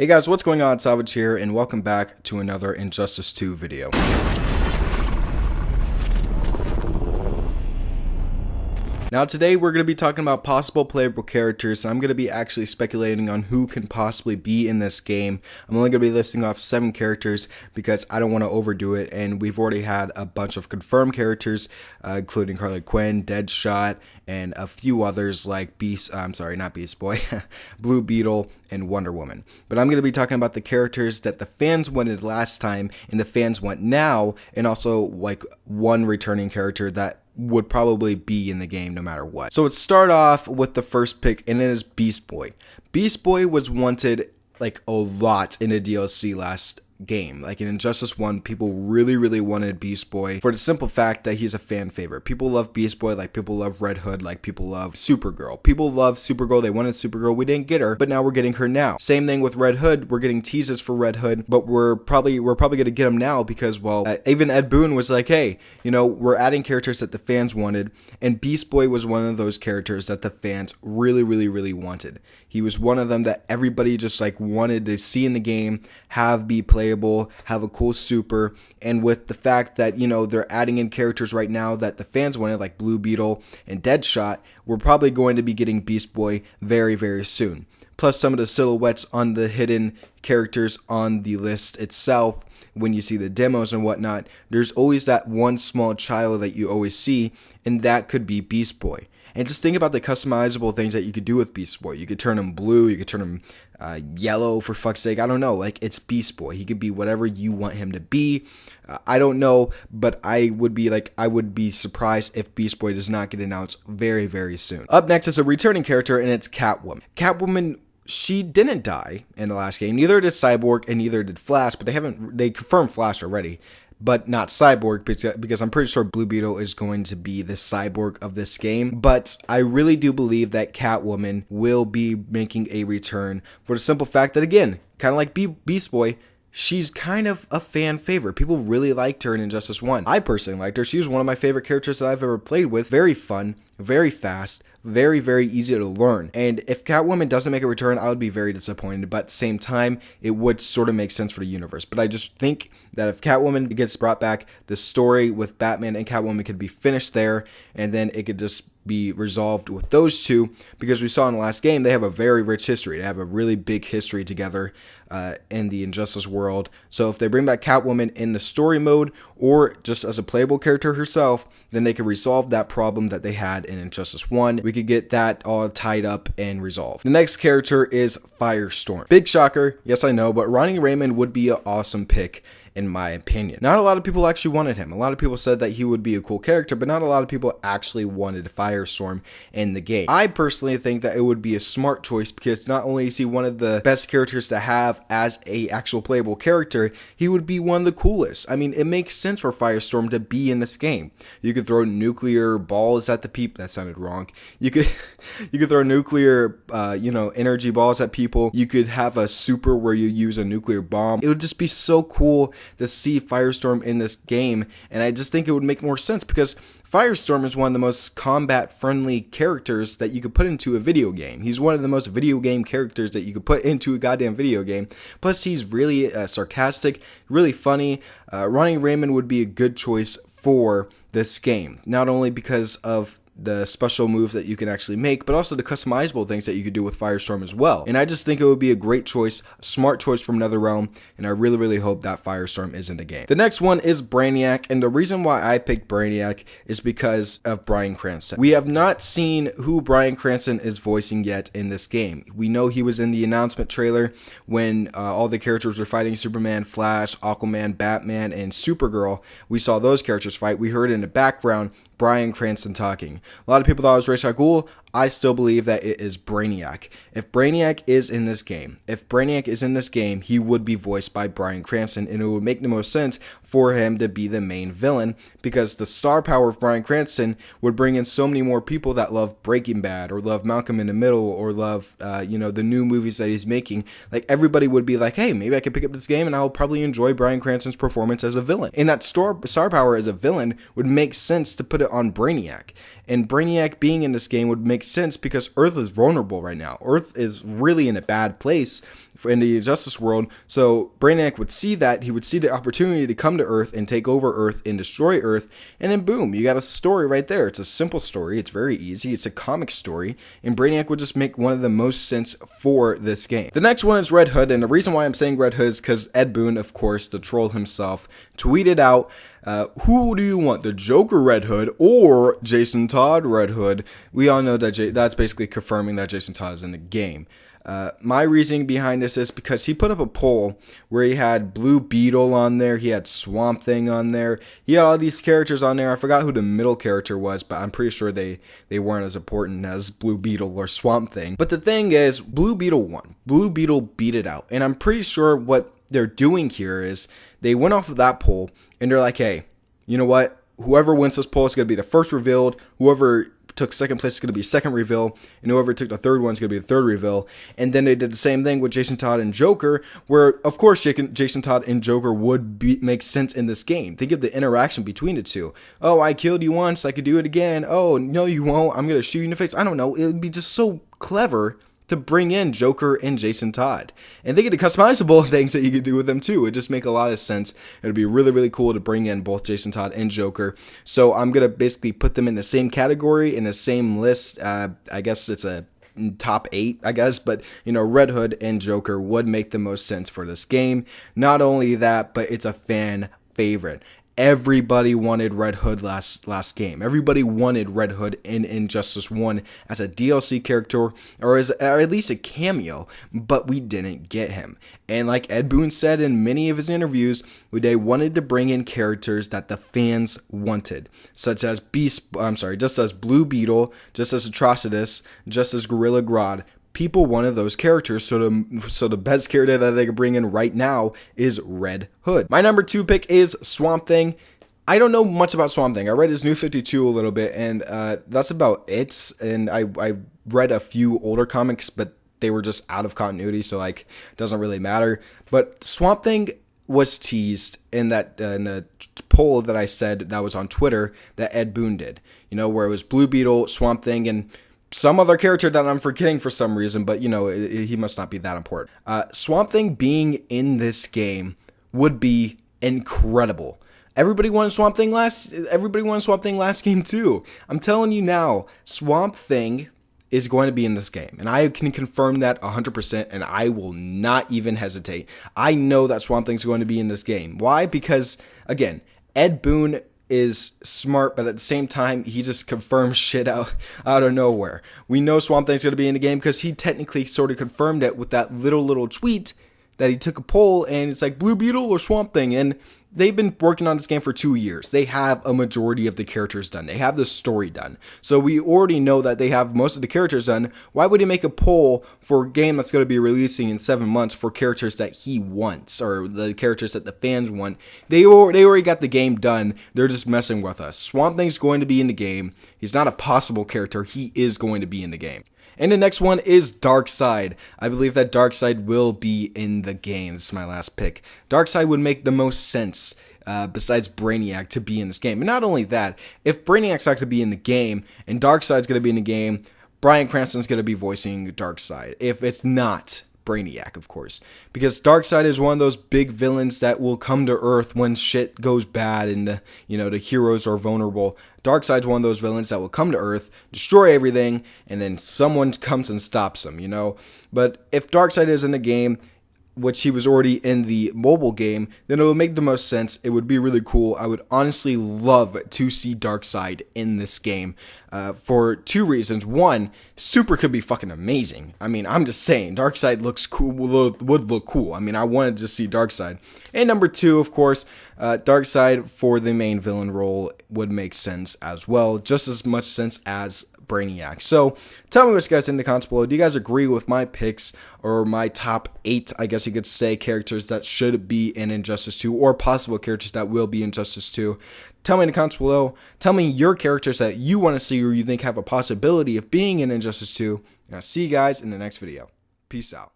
Hey guys, what's going on? Salvage here, and welcome back to another Injustice 2 video. Now today we're going to be talking about possible playable characters, and I'm going to be actually speculating on who can possibly be in this game. I'm only going to be listing off 7 characters because I don't want to overdo it, and we've already had a bunch of confirmed characters, including Harley Quinn, Deadshot, and a few others like Blue Beetle, and Wonder Woman. But I'm going to be talking about the characters that the fans wanted last time and the fans want now, and also like one returning character that would probably be in the game no matter what. So let's start off with the first pick, and it is Beast Boy. Beast Boy was wanted like a lot in a DLC last game. Like in Injustice 1, people really wanted Beast Boy for the simple fact that he's a fan favorite. People love Beast Boy like people love Red Hood, like people love Supergirl. People love Supergirl, they wanted Supergirl, we didn't get her, but now we're getting her now. Same thing with Red Hood, we're getting teasers for Red Hood, but we're probably gonna get him now because, well, even Ed Boon was like, hey, you know, we're adding characters that the fans wanted, and Beast Boy was one of those characters that the fans really wanted. He was one of them that everybody just like wanted to see in the game, have be playable, have a cool super, and with the fact that, you know, they're adding in characters right now that the fans wanted, like Blue Beetle and Deadshot, we're probably going to be getting Beast Boy very soon. Plus some of the silhouettes on the hidden characters on the list itself, when you see the demos and whatnot, there's always that one small child that you always see, and that could be Beast Boy. And just think about the customizable things that you could do with Beast Boy. You could turn him blue, you could turn him yellow, for fuck's sake. I don't know, like, it's Beast Boy. He could be whatever you want him to be. I don't know, but I would be surprised if Beast Boy does not get announced very soon. Up next is a returning character, and it's Catwoman. Catwoman, she didn't die in the last game. Neither did Cyborg and neither did Flash, but they confirmed Flash already, but not Cyborg, because I'm pretty sure Blue Beetle is going to be the Cyborg of this game. But I really do believe that Catwoman will be making a return for the simple fact that, again, kind of like Beast Boy, she's kind of a fan favorite. People really liked her in Injustice 1. I personally liked her. She was one of my favorite characters that I've ever played with. Very fun, very fast, very easy to learn. And if Catwoman doesn't make a return, I would be very disappointed, but at the same time, it would sort of make sense for the universe. But I just think that if Catwoman gets brought back, the story with Batman and Catwoman could be finished there, and then it could just be resolved with those two, because we saw in the last game they have a very rich history. They have a really big history together in the Injustice world. So if they bring back Catwoman in the story mode or just as a playable character herself, then they could resolve that problem that they had in Injustice 1. We could get that all tied up and resolved. The next character is Firestorm. Big shocker, yes I know, but Ronnie Raymond would be an awesome pick in my opinion. Not a lot of people actually wanted him. A lot of people said that he would be a cool character, but not a lot of people actually wanted Firestorm in the game. I personally think that it would be a smart choice, because not only is he one of the best characters to have as a actual playable character, he would be one of the coolest. I mean, it makes sense for Firestorm to be in this game. You could throw nuclear balls at the people. That sounded wrong. You could throw nuclear energy balls at people. You could have a super where you use a nuclear bomb. It would just be so cool to see Firestorm in this game, and I just think it would make more sense, because Firestorm is one of the most combat-friendly characters that you could put into a video game. He's one of the most video game characters that you could put into a goddamn video game. Plus, he's really sarcastic, really funny. Ronnie Raymond would be a good choice for this game, not only because of the special moves that you can actually make, but also the customizable things that you could do with Firestorm as well. And I just think it would be a great choice, a smart choice from NetherRealm, and I really hope that Firestorm is in the game. The next one is Brainiac, and the reason why I picked Brainiac is because of Bryan Cranston. We have not seen who Bryan Cranston is voicing yet in this game. We know he was in the announcement trailer when all the characters were fighting: Superman, Flash, Aquaman, Batman, and Supergirl. We saw those characters fight. We heard in the background Bryan Cranston talking. A lot of people thought it was Ra's al Ghul. I still believe that it is Brainiac. If Brainiac is in this game, he would be voiced by Bryan Cranston, and it would make the most sense for him to be the main villain, because the star power of Bryan Cranston would bring in so many more people that love Breaking Bad or love Malcolm in the Middle or love the new movies that he's making. Like, everybody would be like, hey, maybe I could pick up this game and I'll probably enjoy Bryan Cranston's performance as a villain. And that star power as a villain would make sense to put it on Brainiac. And Brainiac being in this game would make sense because Earth is vulnerable right now. Earth is really in a bad place in the Injustice world. So Brainiac would see that, he would see the opportunity to come to Earth and take over Earth and destroy Earth, and then boom, you got a story right there. It's a simple story, it's very easy, it's a comic story, and Brainiac would just make one of the most sense for this game. The next one is Red Hood, and the reason why I'm saying Red Hood is because Ed Boon, of course, the troll himself, tweeted out, who do you want, the Joker Red Hood or Jason Todd Red Hood? We all know that that's basically confirming that Jason Todd is in the game. My reasoning behind this is because he put up a poll where he had Blue Beetle on there, he had Swamp Thing on there, he had all these characters on there. I forgot who the middle character was, but I'm pretty sure they weren't as important as Blue Beetle or Swamp Thing. But the thing is, Blue Beetle won. Blue Beetle beat it out, and I'm pretty sure what they're doing here is they went off of that poll and they're like, hey, you know what? Whoever wins this poll is going to be the first revealed. Whoever took second place is going to be second reveal, and whoever took the third one is going to be the third reveal. And then they did the same thing with Jason Todd and Joker, where of course Jason Todd and Joker would make sense in this game. Think of the interaction between the two. Oh, I killed you once, I could do it again. Oh, no you won't, I'm going to shoot you in the face. I don't know, it would be just so clever to bring in Joker and Jason Todd. And think of the customizable things that you could do with them too. It just make a lot of sense. It would be really, really cool to bring in both Jason Todd and Joker. So I'm going to basically put them in the same category, in the same list. I guess it's a top 8, I guess, but you know, Red Hood and Joker would make the most sense for this game. Not only that, but it's a fan favorite. Everybody wanted Red Hood last game. Everybody wanted Red Hood in Injustice 1 as a DLC character, or at least a cameo, but we didn't get him. And like Ed Boon said in many of his interviews, they wanted to bring in characters that the fans wanted, such as just as Blue Beetle, just as Atrocitus, just as Gorilla Grodd. People wanted those characters, so the best character that they could bring in right now is Red Hood. My number 2 pick is Swamp Thing. I don't know much about Swamp Thing. I read his New 52 a little bit, and that's about it. And I read a few older comics, but they were just out of continuity, so like it doesn't really matter. But Swamp Thing was teased in the poll that I said that was on Twitter that Ed Boon did. You know, where it was Blue Beetle, Swamp Thing, and some other character that I'm forgetting for some reason, but you know, he must not be that important. Swamp Thing being in this game would be incredible. Everybody wanted Swamp Thing last game too. I'm telling you now, Swamp Thing is going to be in this game, and I can confirm that 100%, and I will not even hesitate. I know that Swamp Thing's going to be in this game. Why? Because again, Ed Boon is smart, but at the same time, he just confirms shit out of nowhere. We know Swamp Thing's going to be in the game because he technically sort of confirmed it with that little tweet that he took a poll, and it's like Blue Beetle or Swamp Thing, and they've been working on this game for 2 years. They have a majority of the characters done. They have the story done. So we already know that they have most of the characters done. Why would he make a poll for a game that's going to be releasing in 7 months for characters that he wants, or the characters that the fans want? They already got the game done. They're just messing with us. Swamp Thing's going to be in the game. He's not a possible character. He is going to be in the game. And the next one is Darkseid. I believe that Darkseid will be in the game. This is my last pick. Darkseid would make the most sense, besides Brainiac, to be in this game. And not only that, if Brainiac's not going to be in the game and Darkseid's going to be in the game, Bryan Cranston's going to be voicing Darkseid. If it's not Brainiac, of course. Because Darkseid is one of those big villains that will come to Earth when shit goes bad and the heroes are vulnerable. Darkseid's one of those villains that will come to Earth, destroy everything, and then someone comes and stops him, But if Darkseid is in the game, which he was already in the mobile game, then it would make the most sense. It would be really cool. I would honestly love to see Darkseid in this game for 2 reasons. One, Super could be fucking amazing. I mean, I'm just saying, Darkseid looks cool, would look cool. I mean, I wanted to see Darkseid. And number 2, of course, Darkseid for the main villain role would make sense as well, just as much sense as Brainiac. So tell me what you guys think in the comments below. Do you guys agree with my picks, or my top 8, I guess you could say, characters that should be in Injustice 2, or possible characters that will be in Injustice 2? Tell me in the comments below. Tell me your characters that you want to see or you think have a possibility of being in Injustice 2. And I'll see you guys in the next video. Peace out.